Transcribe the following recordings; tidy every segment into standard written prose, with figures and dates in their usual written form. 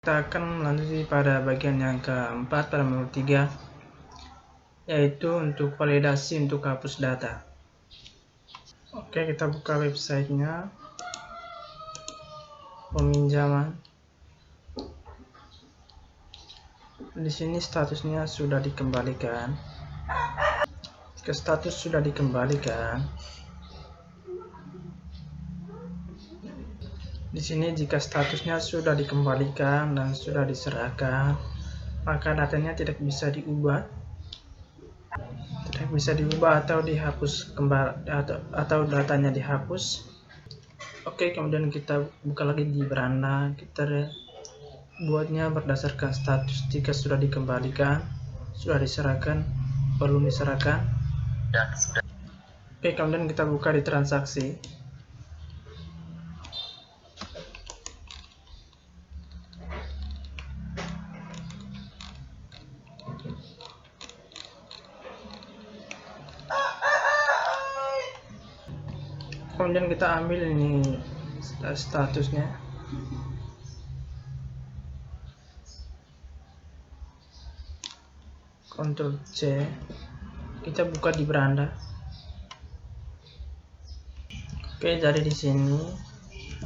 Kita akan melanjuti pada bagian yang keempat pada modul 3, yaitu untuk validasi untuk hapus data. Oke, kita buka websitenya. Peminjaman. Di sini statusnya sudah dikembalikan. Jika status sudah dikembalikan, di sini jika statusnya sudah dikembalikan dan sudah diserahkan, maka datanya tidak bisa diubah, atau dihapus kembali, atau datanya dihapus. Oke, kemudian kita buka lagi di beranda. Kita buatnya berdasarkan status, jika sudah dikembalikan, sudah diserahkan, belum diserahkan. Oke, kemudian kita buka di transaksi. Kemudian kita ambil ini statusnya. Ctrl C. Kita buka di beranda. Oke, jadi di sini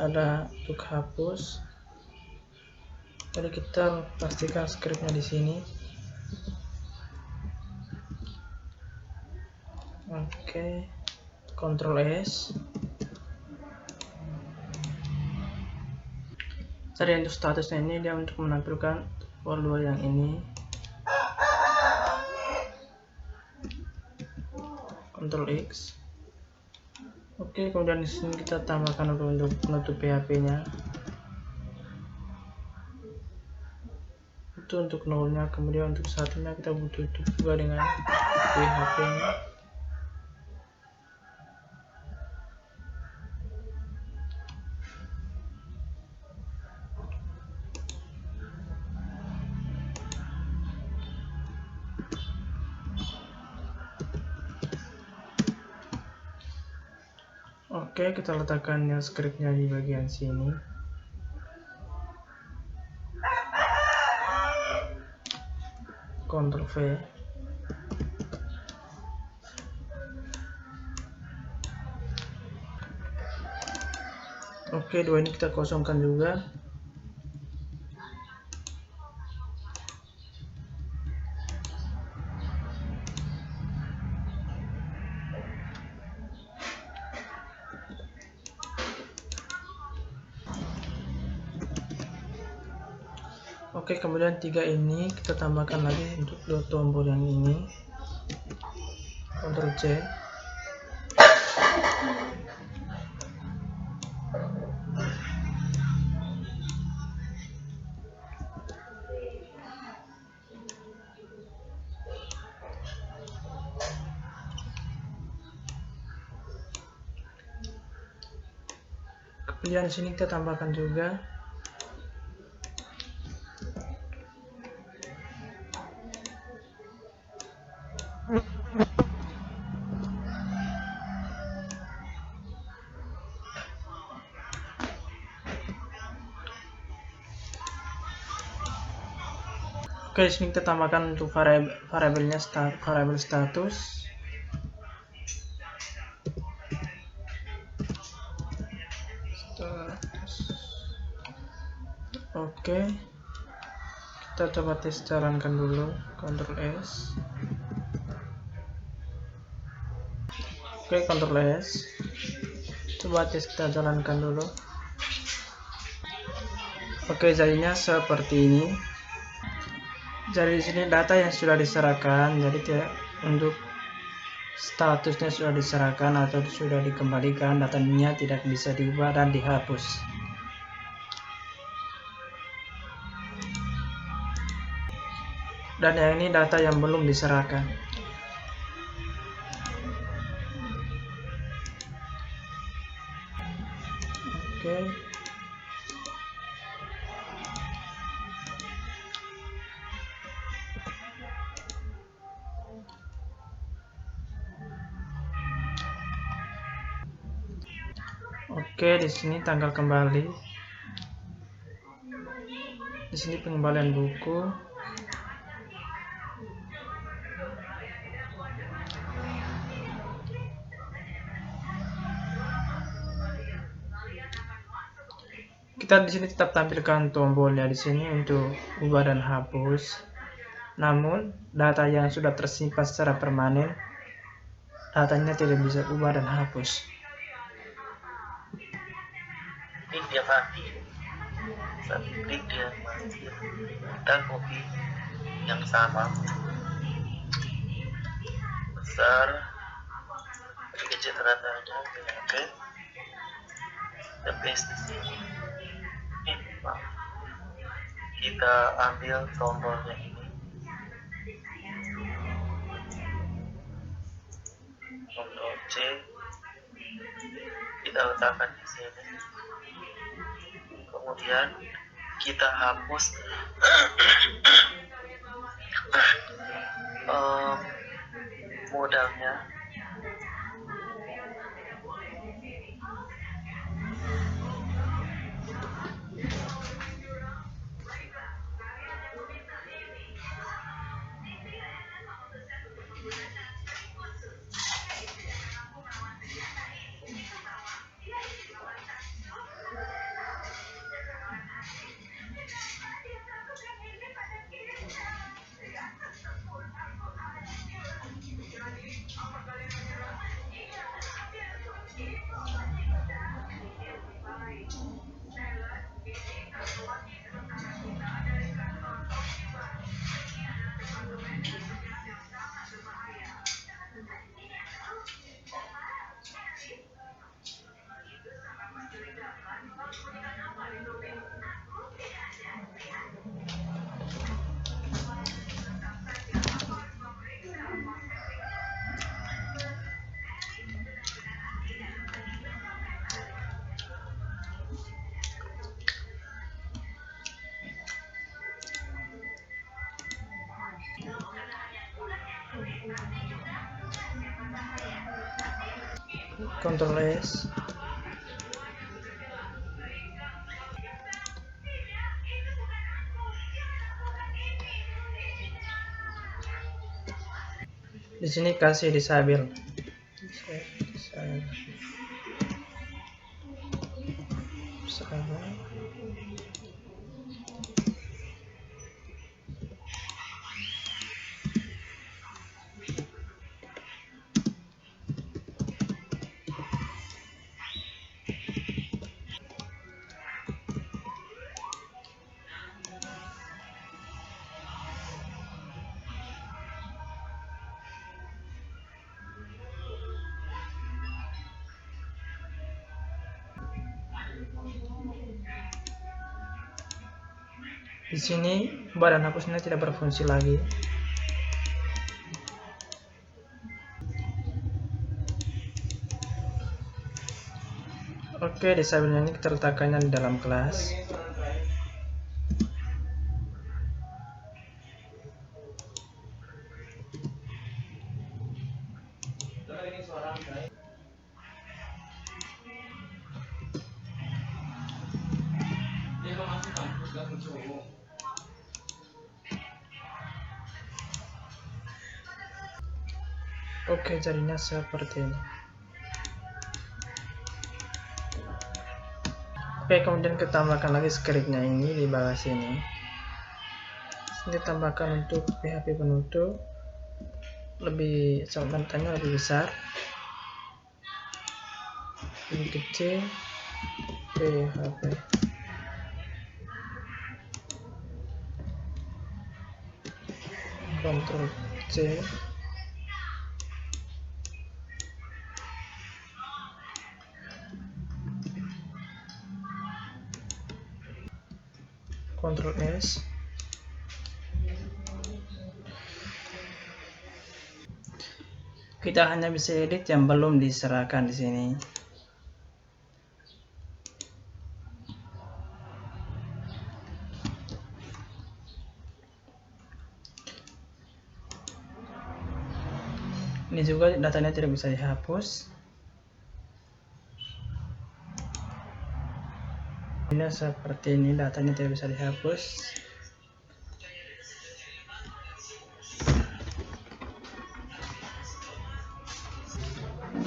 ada untuk hapus. Jadi kita pastikan scriptnya di sini. Oke, Ctrl S. Jadi untuk statusnya ini dia untuk menampilkan folder yang ini. Ctrl X. Oke, kemudian di sini kita tambahkan untuk penutup PHP-nya. Itu untuk nolnya. Kemudian untuk satunya kita butuh juga dengan PHP-nya. Oke, kita letakkan yang scriptnya di bagian sini. Ctrl V. Oke, dua ini kita kosongkan juga. Oke, kemudian 3 ini kita tambahkan lagi untuk dua tombol yang ini. Ctrl C. Kemudian di sini kita tambahkan juga Oke, di sini kita tambahkan untuk variabelnya variabel status. Oke, kita coba tes jalankan dulu. Ctrl S. Oke, Ctrl S. Coba tes kita jalankan dulu. Oke, jadinya seperti ini. Jadi di sini data yang sudah diserahkan, jadi tidak untuk statusnya sudah diserahkan atau sudah dikembalikan, datanya tidak bisa diubah dan dihapus. Dan yang ini data yang belum diserahkan. Oke. Oke, di sini tanggal kembali. Di sini pengembalian buku. Kita di sini tetap tampilkan tombolnya di sini untuk ubah dan hapus. Namun, data yang sudah tersimpan secara permanen, datanya tidak bisa ubah dan hapus. Klik dia mati. Saat klik dia mati, kita copy yang sama besar lebih kecil ratanya, oke. Kita paste di sini. Kita ambil tombolnya ini, Ctrl C, kita letakkan di sini. Kemudian kita hapus modalnya. Ctrl S. Di sini kasih disable. Di sini badan hapusnya tidak berfungsi lagi. Oke, disable ini kita letakkannya di dalam kelas. Oke, jadinya seperti ini. Oke, kemudian kita tambahkan lagi scriptnya ini di bawah sini. Ini tambahkan untuk PHP penutup lebih sebentarnya lebih besar, lebih kecil, PHP. Ctrl C. Ctrl S. Kita hanya bisa edit yang belum diserahkan di sini. Ini juga datanya tidak bisa dihapus. Ini seperti ini, datanya tidak bisa dihapus.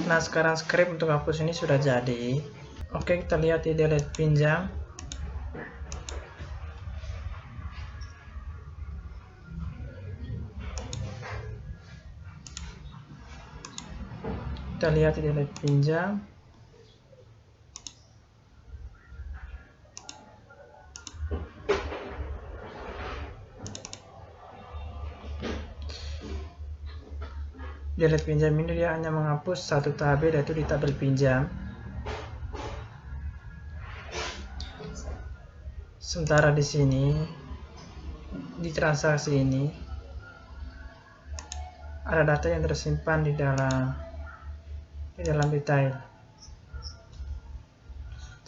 Nah, sekarang script untuk hapus ini sudah jadi. Oke, kita lihat di delete pinjam. Kita lihat di delete pinjam. Delete pinjam ini dia hanya menghapus satu tabel, yaitu di tabel pinjam. Sementara di sini, di transaksi ini, ada data yang tersimpan di dalam detail.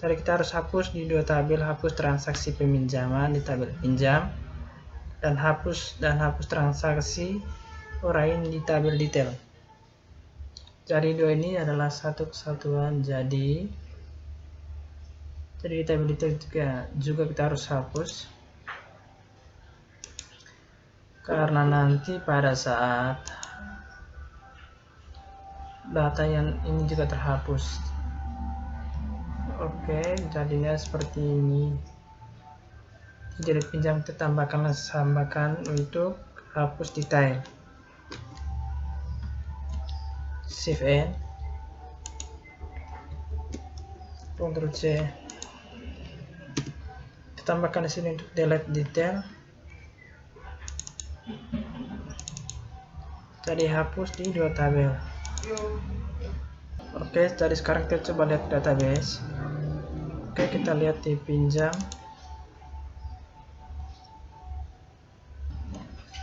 Jadi kita harus hapus di dua tabel, hapus transaksi peminjaman di tabel pinjam, dan hapus transaksi orang di tabel detail. Jadi dua ini adalah satu kesatuan. Jadi di tabel detail juga kita harus hapus, karena nanti pada saat data yang ini juga terhapus. Oke, jadinya seperti ini. Jadi pinjam kita tambahkan untuk hapus detail. Shift N, Ctrl C. Kita tambahkan di sini untuk delete detail. Jadi hapus di dua tabel. Oke, jadi sekarang kita coba lihat database. Oke, kita lihat di pinjam.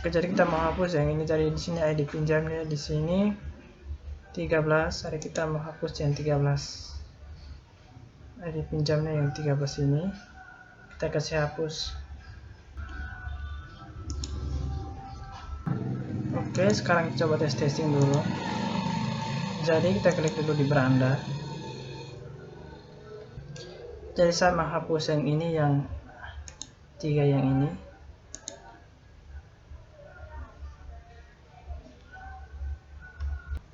Oke, jadi kita mau hapus yang ini. Jadi di sini ID pinjamnya di sini 13. Jadi kita mau hapus yang 13. ID pinjamnya yang 13 ini. Kita kasih hapus. Oke, sekarang kita coba testing dulu. Jadi kita klik dulu di beranda. Jadi saya menghapus yang ini, yang 3 yang ini.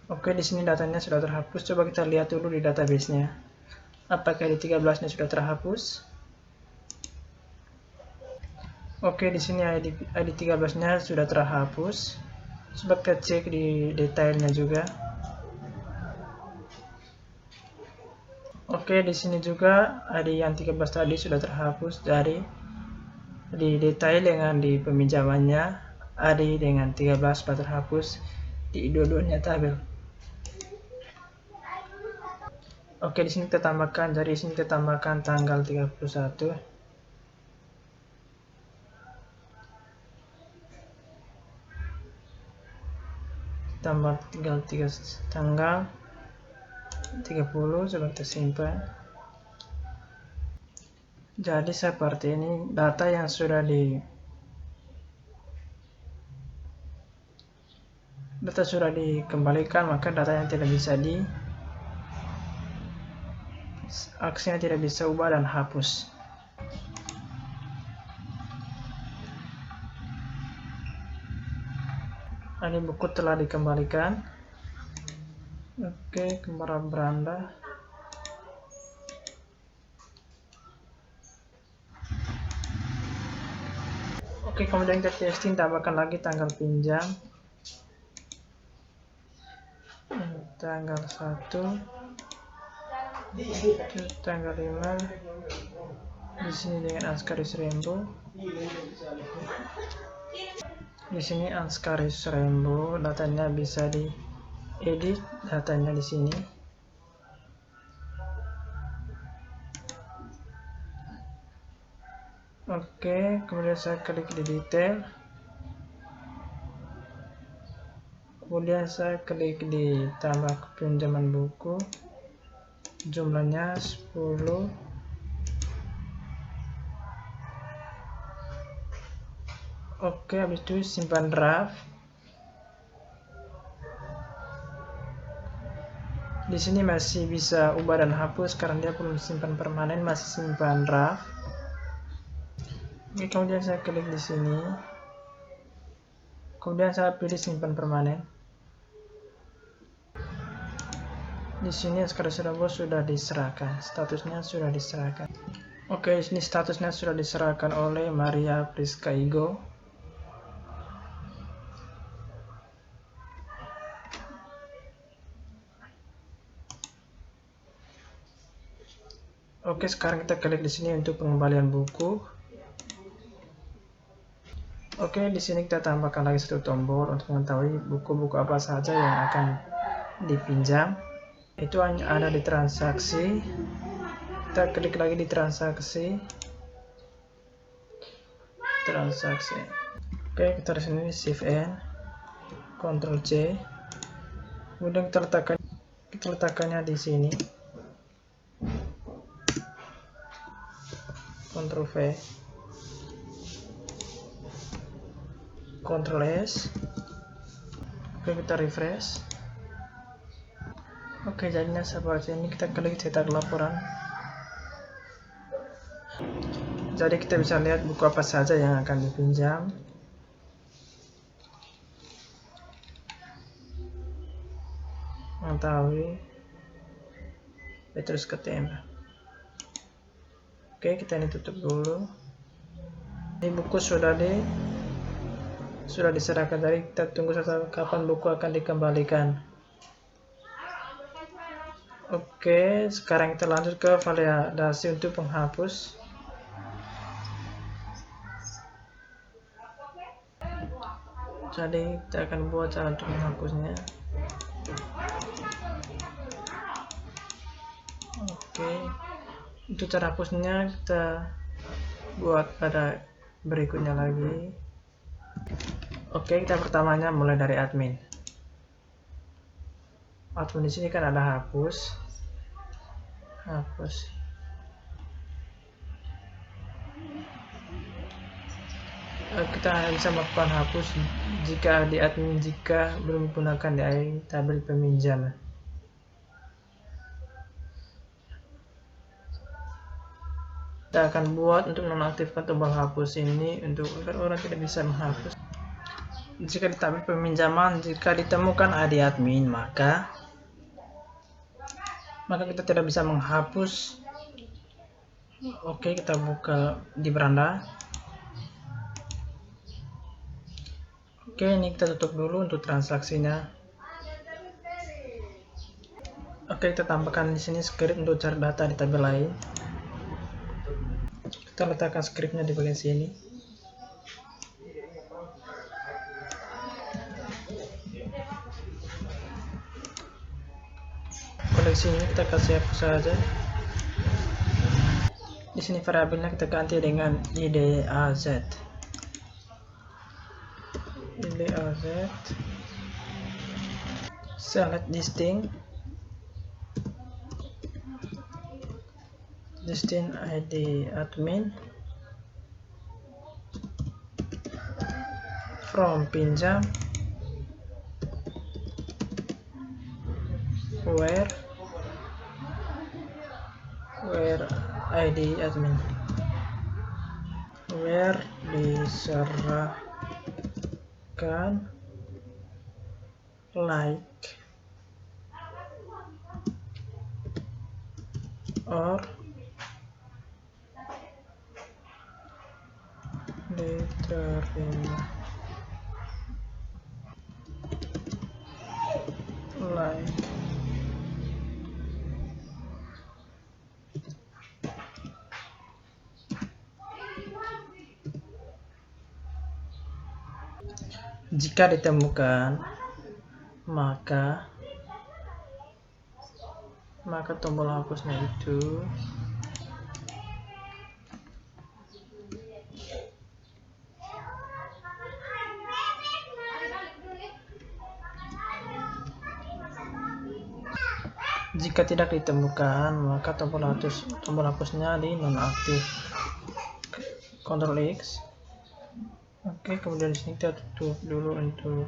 Oke, di sini datanya sudah terhapus. Coba kita lihat dulu di database-nya. Apakah di 13-nya sudah terhapus? Oke, di sini ID 13-nya sudah terhapus. Coba kita cek di detailnya juga. Oke, di sini juga ID yang 13 tadi sudah terhapus. Dari di detail dengan di peminjamannya, ID dengan 13 sudah terhapus di dua-duanya tabel. Oke, di sini kita tambahkan, dari sini kita tambahkan tanggal 31. Tambah tanggal 30, coba kita simpan. Jadi seperti ini data yang sudah dikembalikan, maka data yang tidak bisa aksinya tidak bisa ubah dan hapus. Ini buku telah dikembalikan. Oke, kembali beranda. Oke, kemudian kita testing, tambahkan lagi tanggal pinjam. Tanggal 1, tanggal 5. Di sini dengan Anskaris Rainbow. Di sini Anskaris Rainbow, datanya bisa diedit, datanya di sini. Oke, kemudian saya klik di detail. Kemudian saya klik di tambah pinjaman buku. Jumlahnya 10. Oke, habis itu simpan draft. Di sini masih bisa ubah dan hapus karena dia belum simpan permanen, masih simpan draft. Oke, kemudian saya klik di sini. Kemudian saya pilih simpan permanen. Di sini SKD bos sudah diserahkan, statusnya sudah diserahkan. Oke, ini statusnya sudah diserahkan oleh Maria Priska Igo. Oke, sekarang kita klik di sini untuk pengembalian buku. Oke, di sini kita tambahkan lagi satu tombol untuk mengetahui buku-buku apa saja yang akan dipinjam. Itu hanya ada di transaksi. Kita klik lagi di transaksi. Oke, kita di sini Shift N, Ctrl C. Kemudian kita letakkannya di sini. Ctrl V, Ctrl S. Oke, kita refresh. Oke, jadinya seperti ini. Kita klik cetak laporan. Jadi kita bisa lihat buku apa saja yang akan dipinjam. Mengetahui terus ke tema. Oke, kita ini tutup dulu. Ini buku sudah diserahkan. Jadi kita tunggu sampai kapan buku akan dikembalikan. Oke, sekarang kita lanjut ke validasi untuk penghapus. Jadi kita akan buat cara untuk menghapusnya. Oke, untuk cara hapusnya kita buat pada berikutnya lagi. Oke, kita pertamanya mulai dari admin. Admin di sini kan ada hapus. Kita bisa melakukan hapus jika di admin jika belum menggunakan di tabel peminjam. Kita akan buat untuk menonaktifkan tombol hapus ini untuk agar orang tidak bisa menghapus. Jika di tabel peminjaman, jika ditemukan ID admin, maka kita tidak bisa menghapus. Oke, kita buka di beranda. Oke, ini kita tutup dulu untuk transaksinya. Oke, kita tambahkan di sini script untuk cari data di tabel lain. Kita letakkan scriptnya di bagian sini. Koleksi ini kita kasih hapus saja. Di sini variabelnya kita ganti dengan IDAZ. Select distinct ID admin from pinjam where ID admin where diserahkan like or diterima like. Jika ditemukan, maka tombol hapusnya itu jika tidak ditemukan, maka tombol hapusnya di nonaktif. Ctrl X. Oke, kemudian di sini kita tutup dulu untuk.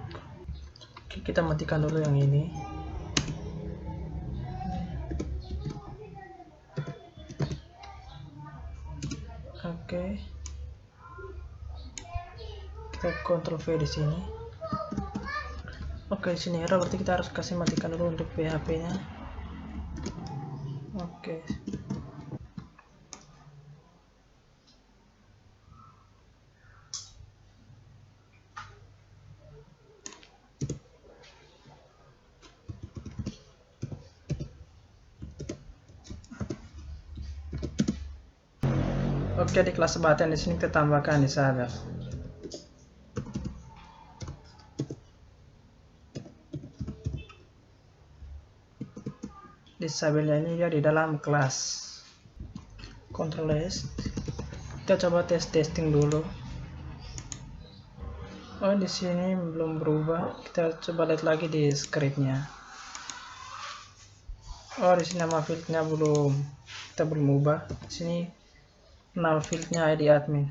Oke, kita matikan dulu yang ini. Oke. Kita Ctrl V di sini. Oke, di sini error, berarti kita harus kasih matikan dulu untuk PHP-nya. Oke. Oke, di kelas button di sini kita tambahkan disable. Disable-nya ini dia di dalam kelas. Ctrl S. Kita coba testing dulu. Oh, di sini belum berubah. Kita coba lihat lagi di scriptnya. Oh, di sini nama fieldnya belum. Kita belum ubah. Di sini nama fieldnya ID admin.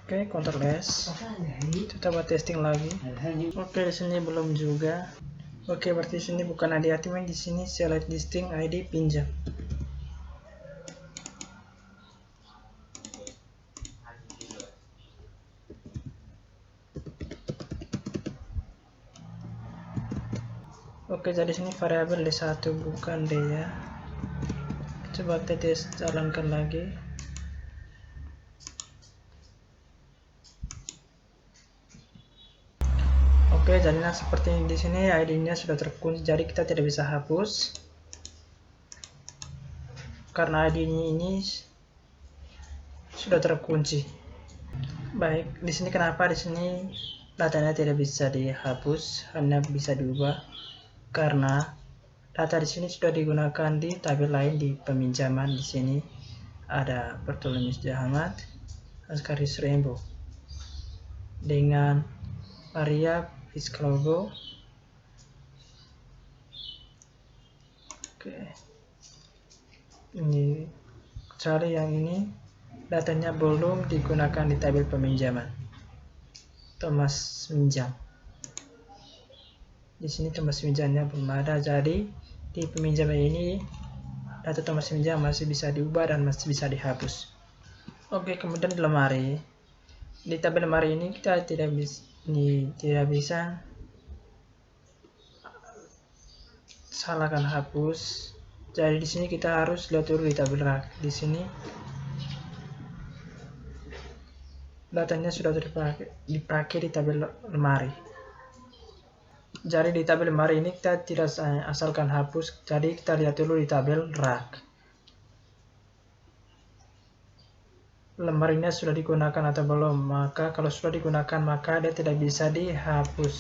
Oke, Ctrl S. Kita coba testing lagi. Oke, di sini belum juga. Oke, berarti di sini bukan ID admin, di sini select distinct ID pinjam. Oke, jadi sini variabel D1 bukan D ya. Coba kita tes jalankan lagi. Oke, jadinya seperti ini. Di sini ID-nya sudah terkunci, jadi kita tidak bisa hapus karena ID-nya ini sudah terkunci. Baik, di sini kenapa di sini datanya tidak bisa dihapus, hanya bisa diubah karena data di sini sudah digunakan di tabel lain di peminjaman. Di sini ada Bartolomeus Ahmad, Askaris Rainbow dengan Maria Pisclogo. Oke, ini kecuali yang ini datanya belum digunakan di tabel peminjaman. Thomas minjam. Di sini Thomas minjamnya belum ada, jadi di peminjaman ini data Thomas minjam masih bisa diubah dan masih bisa dihapus. Oke, kemudian di lemari. Di tabel lemari ini kita tidak bisa salahkan hapus. Jadi di sini kita harus lihat dulu di tabel rak. Di sini datanya sudah dipakai di tabel lemari. Jadi di tabel lemari ini kita tidak asalkan hapus. Jadi kita lihat dulu di tabel rak. Lemarinya sudah digunakan atau belum? Maka kalau sudah digunakan maka dia tidak bisa dihapus.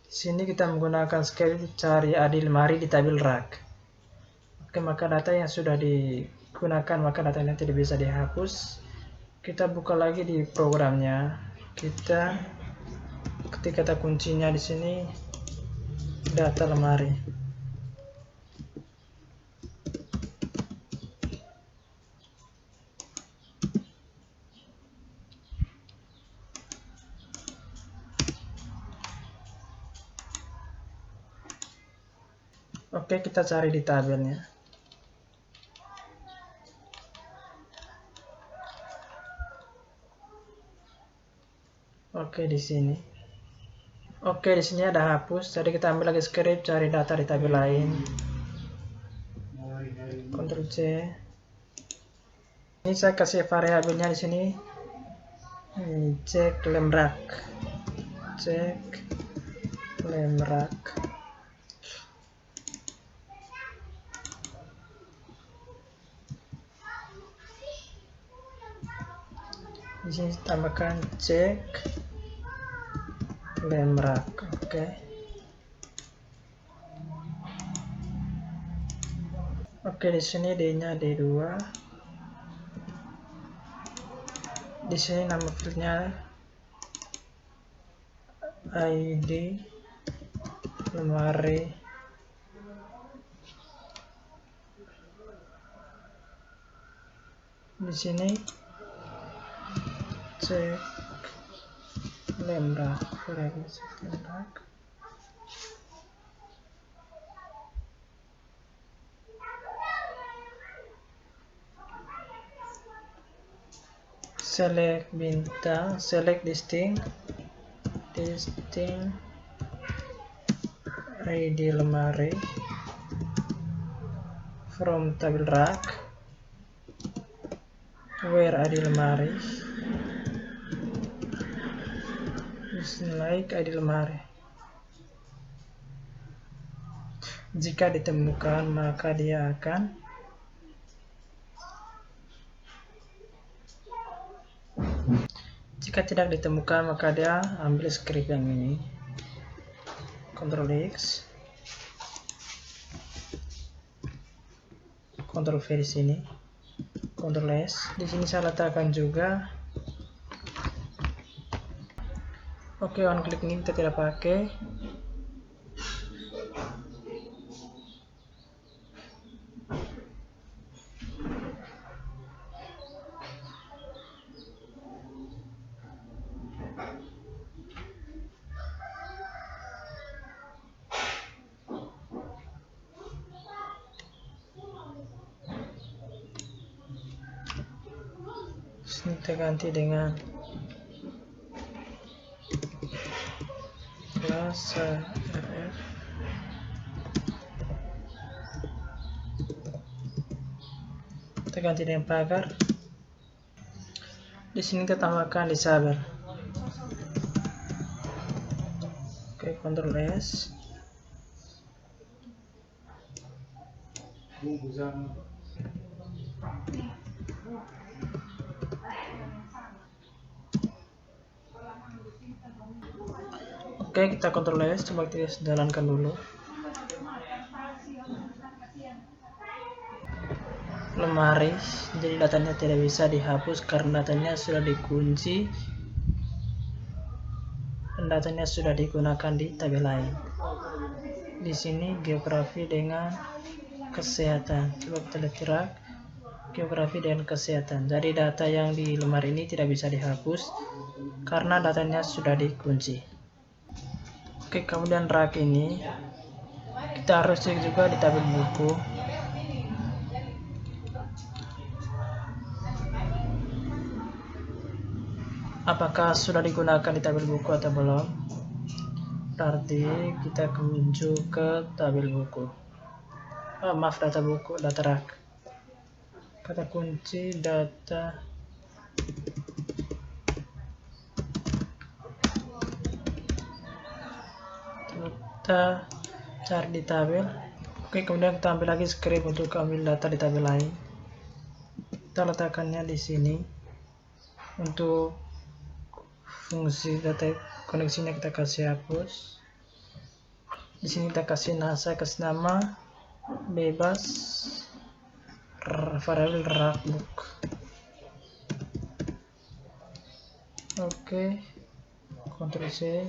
Di sini kita menggunakan script cari ID lemari di tabel rak. Oke, maka data yang sudah digunakan maka datanya tidak bisa dihapus. Kita buka lagi di programnya. Kita ketik kata kuncinya di sini data lemari. Oke, kita cari di tabelnya. Oke, di sini. Oke, di sini ada hapus. Jadi kita ambil lagi script cari data di tabel lain. Ctrl C. Ini saya kasih variabelnya di sini. Cek lemrak. Cek lemrak. Di sini tambahkan cek lemrak. Oke. Oke, di sini D-nya D2. Di sini nama filenya ID lemari. Di sini cek lemrak, variable set lemrak. Select bintang, select distinct ID lemari from tabel rack, where ID lemari, like ID lemari. Jika ditemukan maka dia akan jika tidak ditemukan maka dia ambil script yang ini, Ctrl X, Ctrl V di sini, Ctrl S. Di sini saya letakkan juga. Oke, on click ini kita tidak pakai. Ini kita ganti dengan kelas RF. Kita ganti dengan pagar. Di sini kita tambahkan disable. Oke, Ctrl S. Oke, kita Ctrl S, coba kita jalankan dulu. Lemari, jadi datanya tidak bisa dihapus karena datanya sudah dikunci dan datanya sudah digunakan di tabel lain. Di sini geografi dengan kesehatan. Coba kita lihat geografi dan kesehatan. Jadi data yang di lemari ini tidak bisa dihapus karena datanya sudah dikunci. Oke, kemudian rak ini kita harus cek juga di tabel buku. Apakah sudah digunakan di tabel buku atau belum? Berarti kita kunjung ke tabel buku. Maaf, data buku, data rak. Kata kunci data kita cari di tabel. Oke, kemudian kita ambil lagi script untuk ambil data di tabel lain. Kita letakkannya di sini. Untuk fungsi data koneksinya kita kasih hapus. Di sini kita kasih nama bebas variable rakbook. Oke, Ctrl C.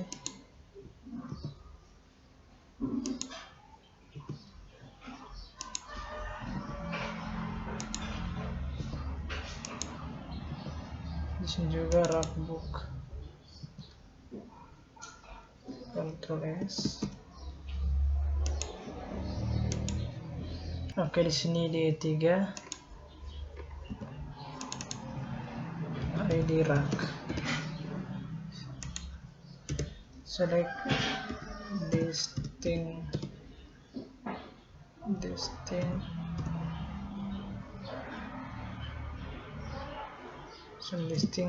Di sini juga rakbook. Ctrl S. Oke, di sini D3 ID rak. Select distinct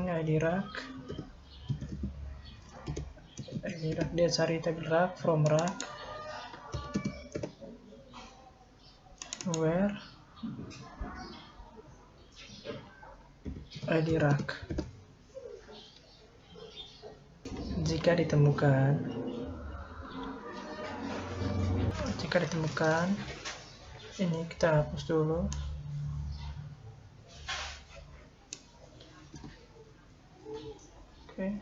ID rak. Dia cari tabel rak from rak, where ID rak. Jika ditemukan ini kita hapus dulu. Oke.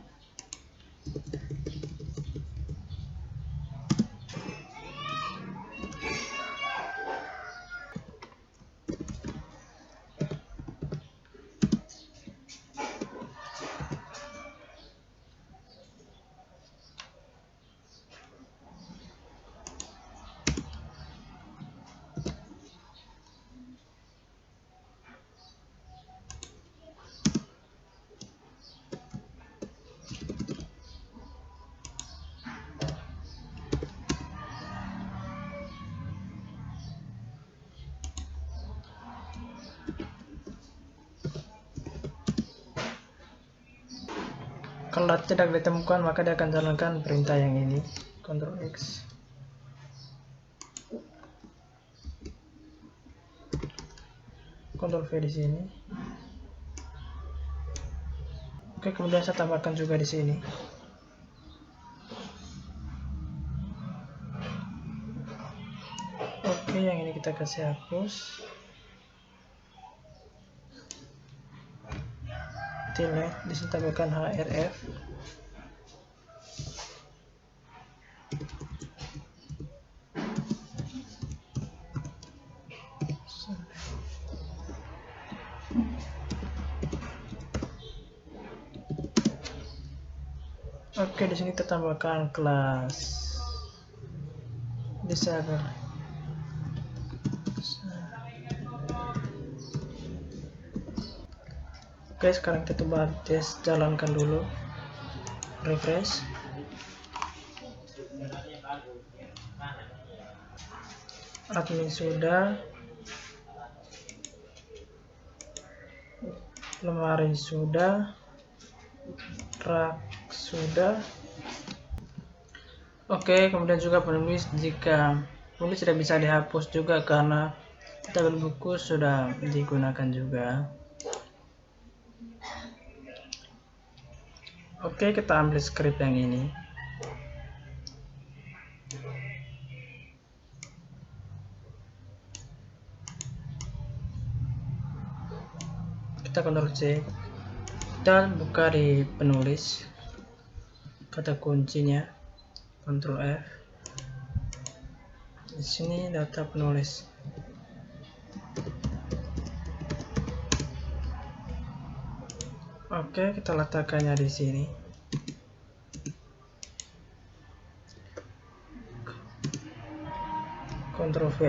Kalau tidak ditemukan, maka dia akan jalankan perintah yang ini, Ctrl X. Ctrl V di sini. Oke, kemudian saya tambahkan juga di sini. Oke, yang ini kita kasih hapus. Delete, di sini tambahkan href. Oke, di sini kita tambahkan kelas disable. Oke, sekarang kita coba tes, jalankan dulu, refresh. Admin sudah, lemari sudah, rak sudah. Oke, kemudian juga penulis, jika penulis tidak bisa dihapus juga karena tabel buku sudah digunakan juga. Oke, kita ambil script yang ini. Kita Ctrl C. Kita buka di penulis, kata kuncinya Ctrl F. Di sini data penulis. Oke, kita letakkannya di sini. Ctrl V.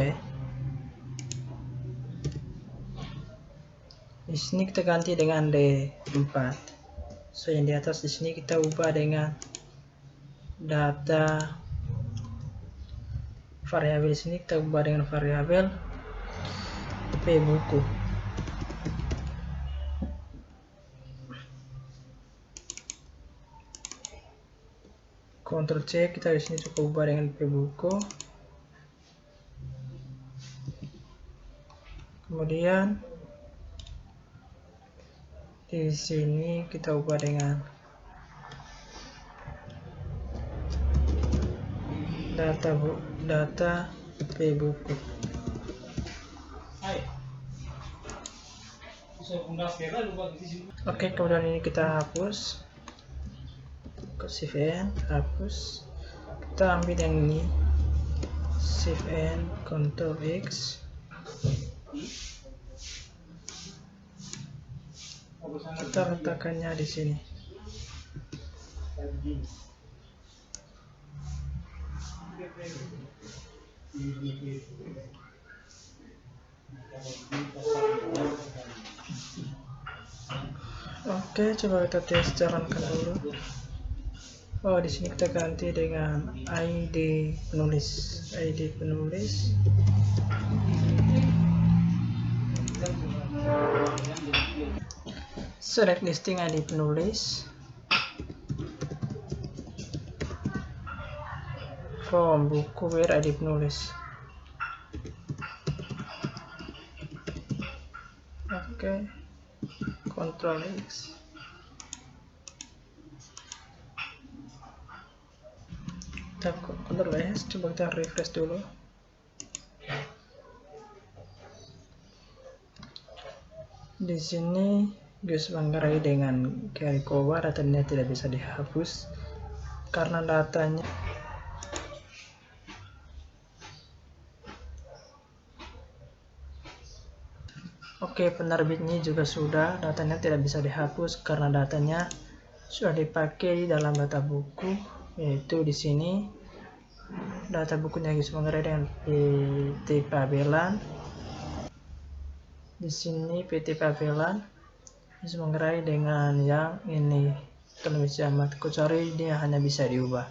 Di sini kita ganti dengan D4. So yang di atas di sini kita ubah dengan data variabel. Di sini kita ubah dengan variabel P buku. Ctrl C, kita di sini cukup ubah dengan P buku. Kemudian di sini kita ubah dengan data P buku. Oke, kemudian ini kita hapus. Shift N, hapus. Kita ambil yang ini, Shift N, Ctrl X. Kita letakkannya di sini. Oke, coba kita tes, jalankan dulu. Oh, di sini kita ganti dengan ID penulis. ID penulis. Select listing ID penulis. From buku where ID penulis. Oke. Ctrl X. Kita Ctrl S, coba kita refresh dulu. Di sini Gus Manggarai dengan Kerikova, datanya tidak bisa dihapus karena datanya Oke, penerbitnya juga sudah, datanya tidak bisa dihapus karena datanya sudah dipakai dalam data buku, yaitu di sini data bukunya Gus Manggarai dengan PT Pabelan. Di sini PT Pabelan Gus Manggarai dengan yang ini penulis Ahmad Kucari, dia hanya bisa diubah.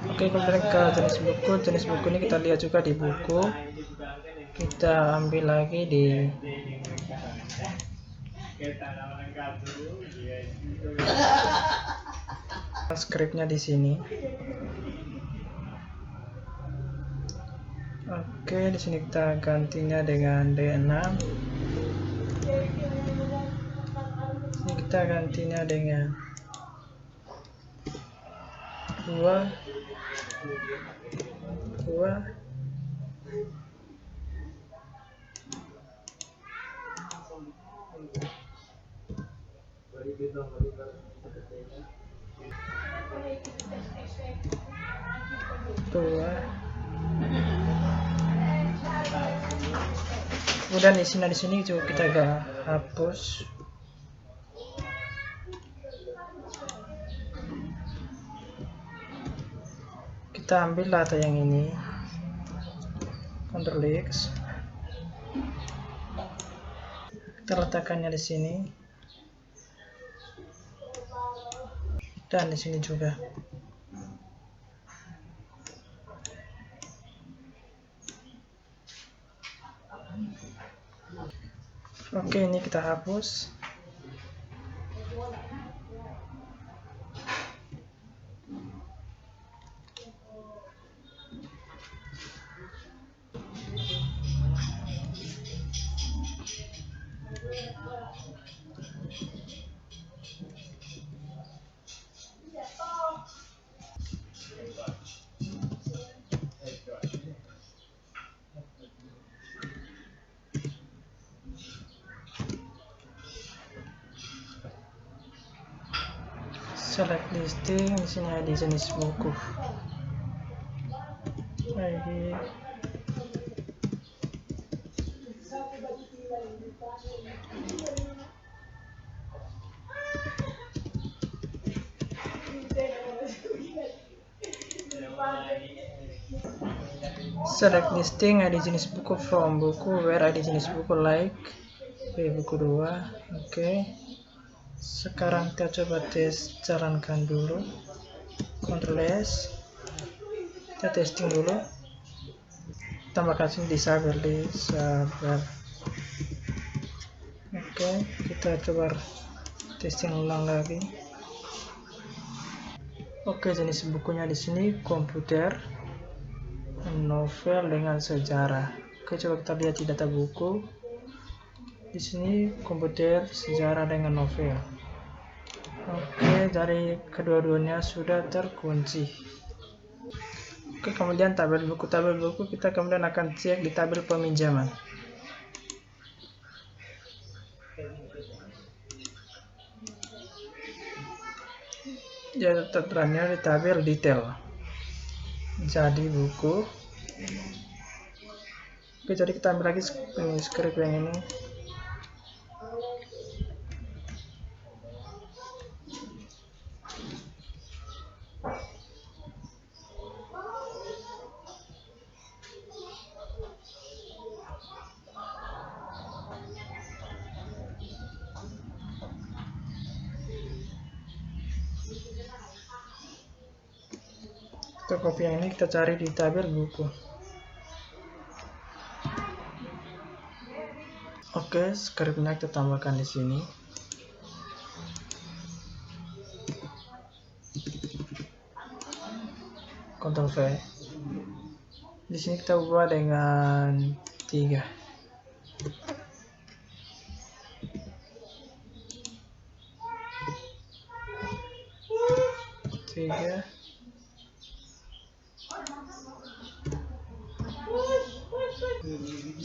Oke, kemudian ke jenis buku. Jenis buku ini kita lihat juga di buku. Kita ambil lagi di Skripnya di sini. Oke, di sini kita gantinya dengan D6. Ini kita gantinya dengan 2. Kemudian di sini juga kita agak hapus. Kita ambil data yang ini, Ctrl X, kita letakkannya di sini, dan di sini juga. Oke, ini kita hapus. Select listing, di sini ada jenis buku. Lagi. Select listing, ada jenis buku from buku, where ada jenis buku like, buku 2. Oke. Sekarang kita coba tes, jalankan dulu. Ctrl S. Kita testing dulu. Tambahkan sini disable. Oke, kita coba testing ulang lagi. Oke, jenis bukunya di sini komputer, novel dengan sejarah. Oke, coba kita lihat di data buku. Di sini komputer, sejarah dengan novel. Oke, dari kedua-duanya sudah terkunci. Oke, kemudian tabel buku kita kemudian akan cek di tabel peminjaman. Jadi tertera di tabel detail. Jadi buku. Oke, jadi kita ambil lagi skrip yang ini. Kita copy yang ini, kita cari di tabel buku. Oke, skripnya kita tambahkan di sini. Ctrl V. Di sini kita ubah dengan 3.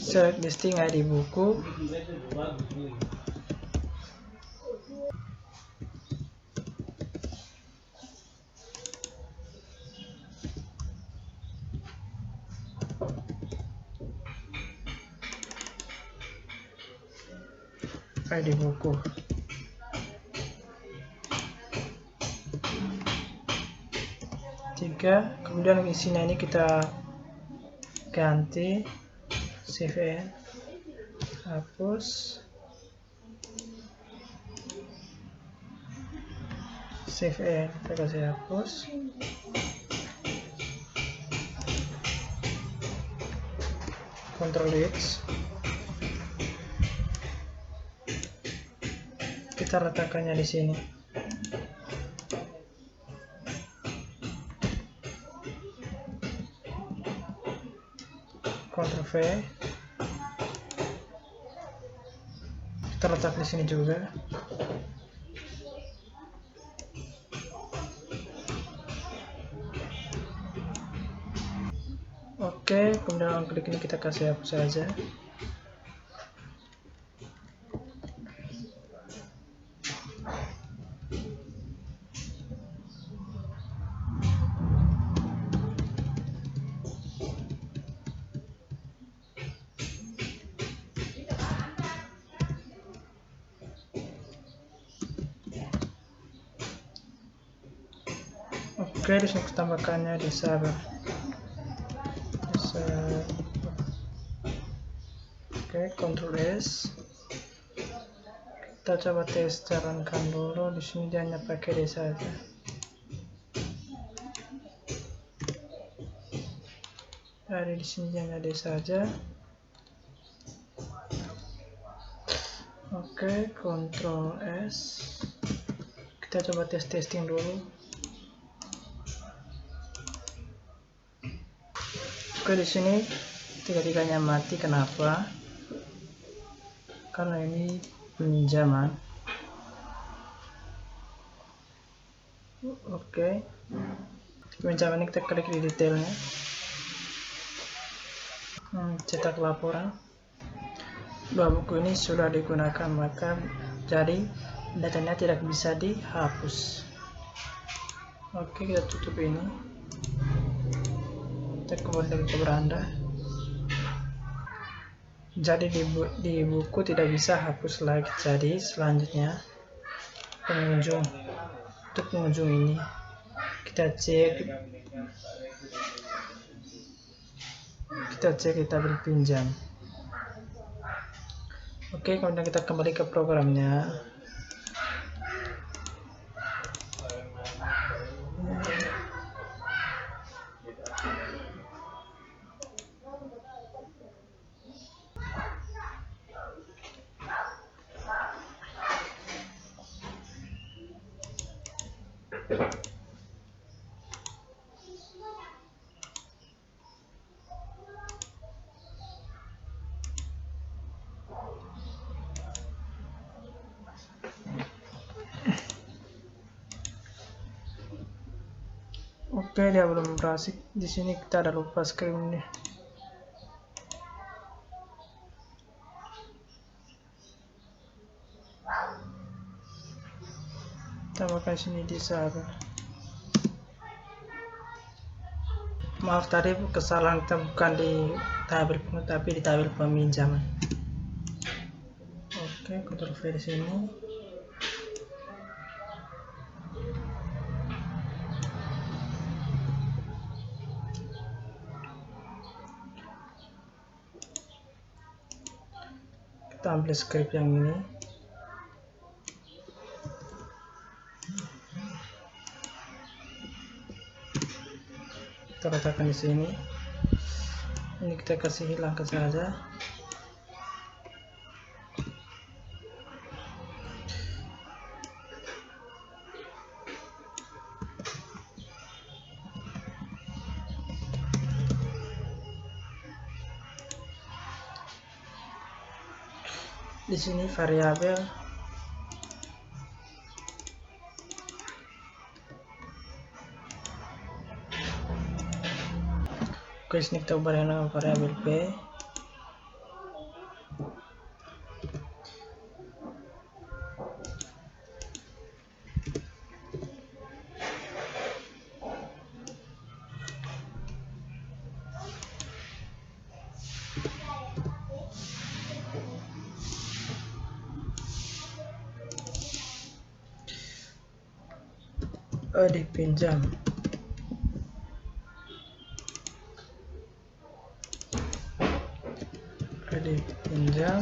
Select listing ID buku. ID buku. Kemudian isinya ini kita ganti, save and hapus, save and kita kasih hapus, Ctrl X, kita letakkannya di sini. Ctrl V. Kita letak di sini juga. Oke, kemudian klik ini kita kasih hapus saja. Oke, di sini kita tambahkannya di server. Oke, Ctrl S. Kita coba tes jalankan dulu. Di sini dia hanya pakai D saja. Ada di sini hanya D saja. Oke, Ctrl S. Kita coba testing dulu. Oke, di sini tiga-tiganya mati. Kenapa? Karena ini pinjaman. Oke, pinjaman ini kita klik di detailnya. Cetak laporan. Dua buku ini sudah digunakan, maka jadi datanya tidak bisa dihapus. Oke, kita tutup ini. Kita kembali ke beranda. Jadi di buku tidak bisa hapus lagi. Jadi selanjutnya pengunjung. Untuk pengunjung ini kita cek kita berpinjam. Oke, kemudian kita kembali ke programnya. Oke, dia belum berhasil. Di sini kita ada lupa screen nih. Tambahkan sini di server. Maaf, tadi kesalahan kita bukan di tabel penuh tapi di tabel peminjaman. Oke, Ctrl V di sini. Kita ambil script yang ini. Kita letakkan di sini. Ini kita kasih hilangkan saja. Di sini variabel Oke, sini kita ubah dengan variabel p. Dipinjam. Dipinjam.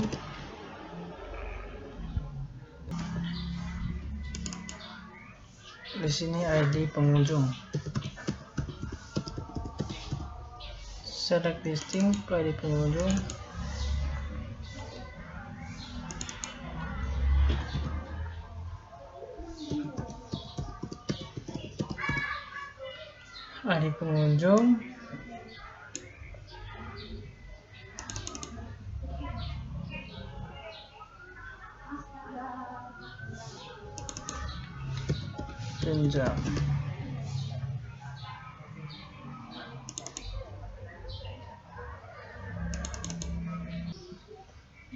Di sini ID pengunjung. Select listing ID pengunjung. ID pengunjung, pinjam.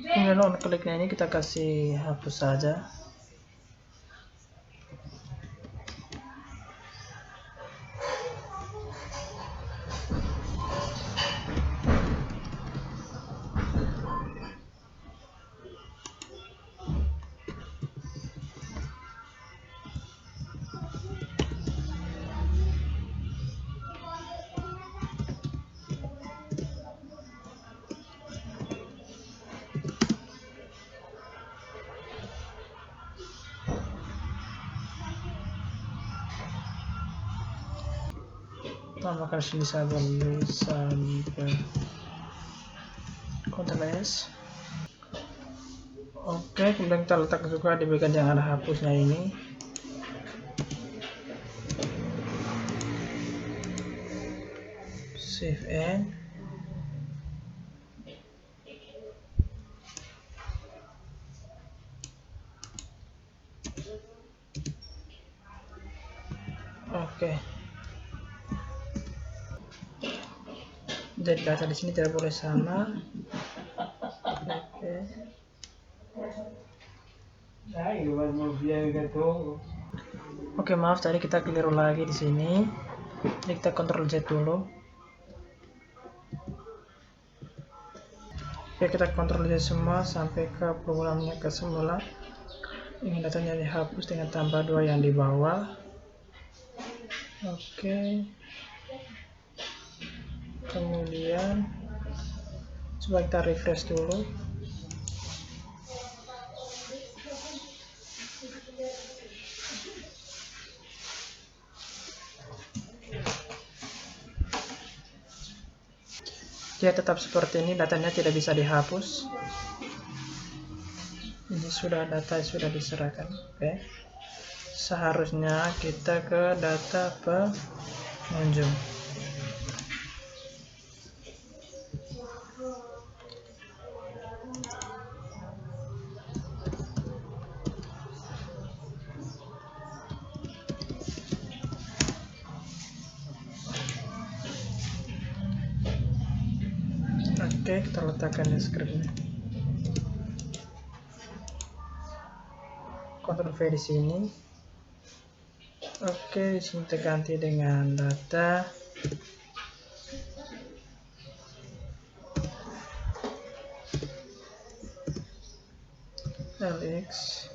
Kemudian on kliknya ini kita kasih hapus saja. Tambahkan sini sampai Ctrl S. Oke, kemudian kita letak juga di bagian yang ada hapusnya ini. Save and oke. Jadi data di sini tidak boleh sama. Oke, maaf tadi kita keliru lagi di sini. Jadi kita Ctrl Z dulu. Oke, kita Ctrl Z semua sampai ke programnya ke semula. Ini datanya dihapus dengan tambah 2 yang di bawah. Oke. Kemudian coba kita refresh dulu. Dia tetap seperti ini, datanya tidak bisa dihapus. Ini sudah data sudah diserahkan. Oke. Seharusnya kita ke data pengunjung. Oke, kita letakkan di scriptnya. Ctrl V di sini. Oke, di sini kita ganti dengan data LX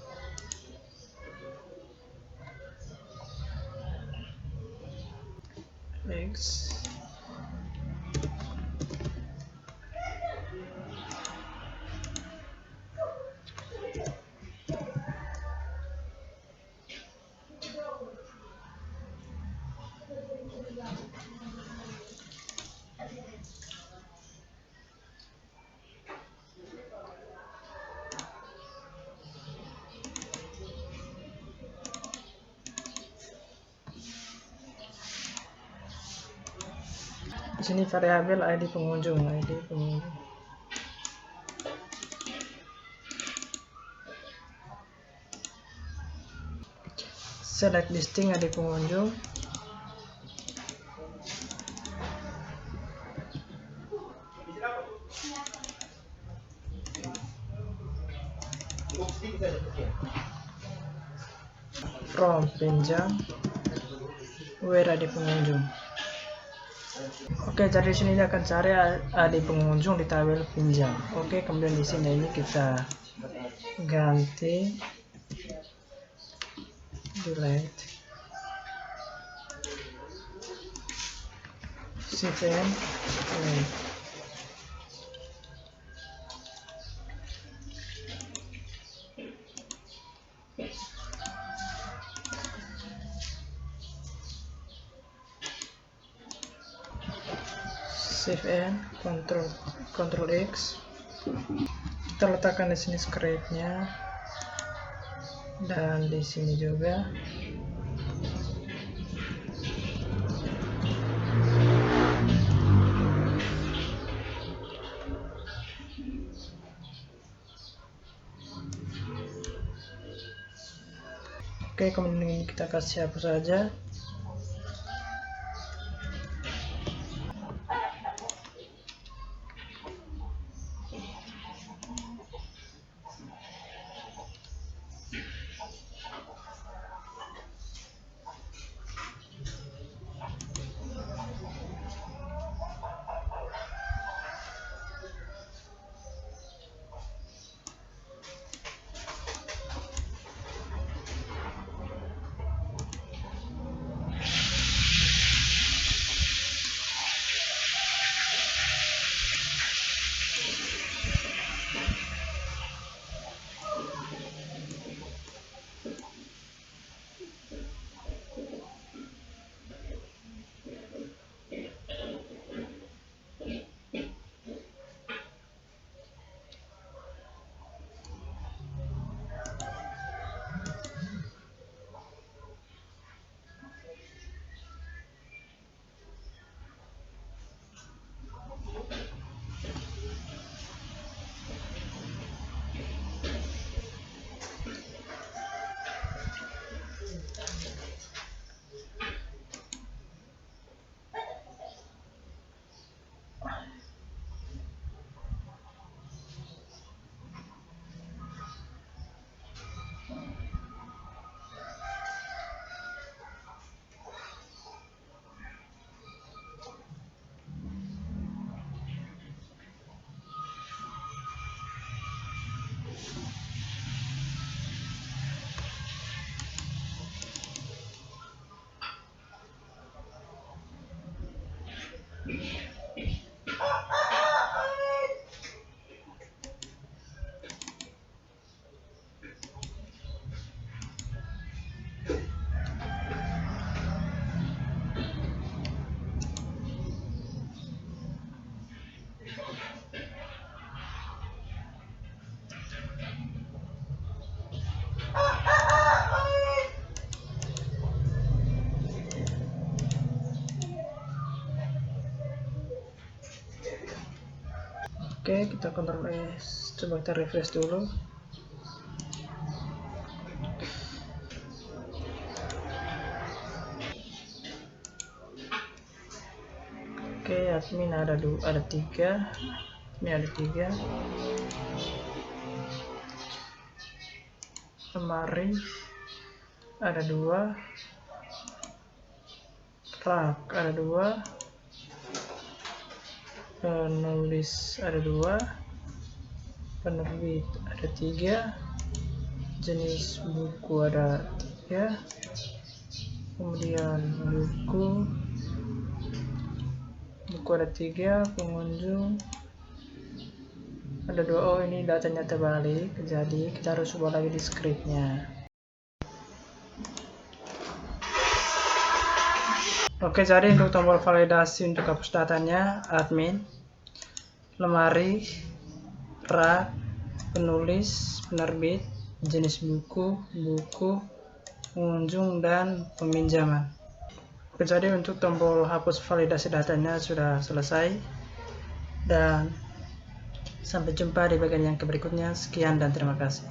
X di sini variabel ID pengunjung. Select listing ID pengunjung. From pinjam, where ID pengunjung. Oke, jadi di sini akan cari ID pengunjung di tabel pinjam. Oke, kemudian di sini ini kita ganti delete cvn save and Ctrl X. Kita letakkan di sini scriptnya dan di sini juga. Oke, kemudian kita kasih hapus saja. Oke, kita Ctrl S, coba kita refresh dulu. Oke, admin ada 3. Ini ada 3. Lemari ada 2. Rak ada 2. Penulis ada 2. Penerbit ada 3. Jenis buku ada 3. Kemudian buku ada 3. Pengunjung ada 2. Oh, ini datanya terbalik, jadi kita harus ubah lagi di scriptnya. Oke, jadi untuk tombol validasi untuk hapus datanya, admin, lemari, rak, penulis, penerbit, jenis buku, pengunjung, dan peminjaman. Oke, jadi untuk tombol hapus validasi datanya sudah selesai, dan sampai jumpa di bagian yang berikutnya. Sekian dan terima kasih.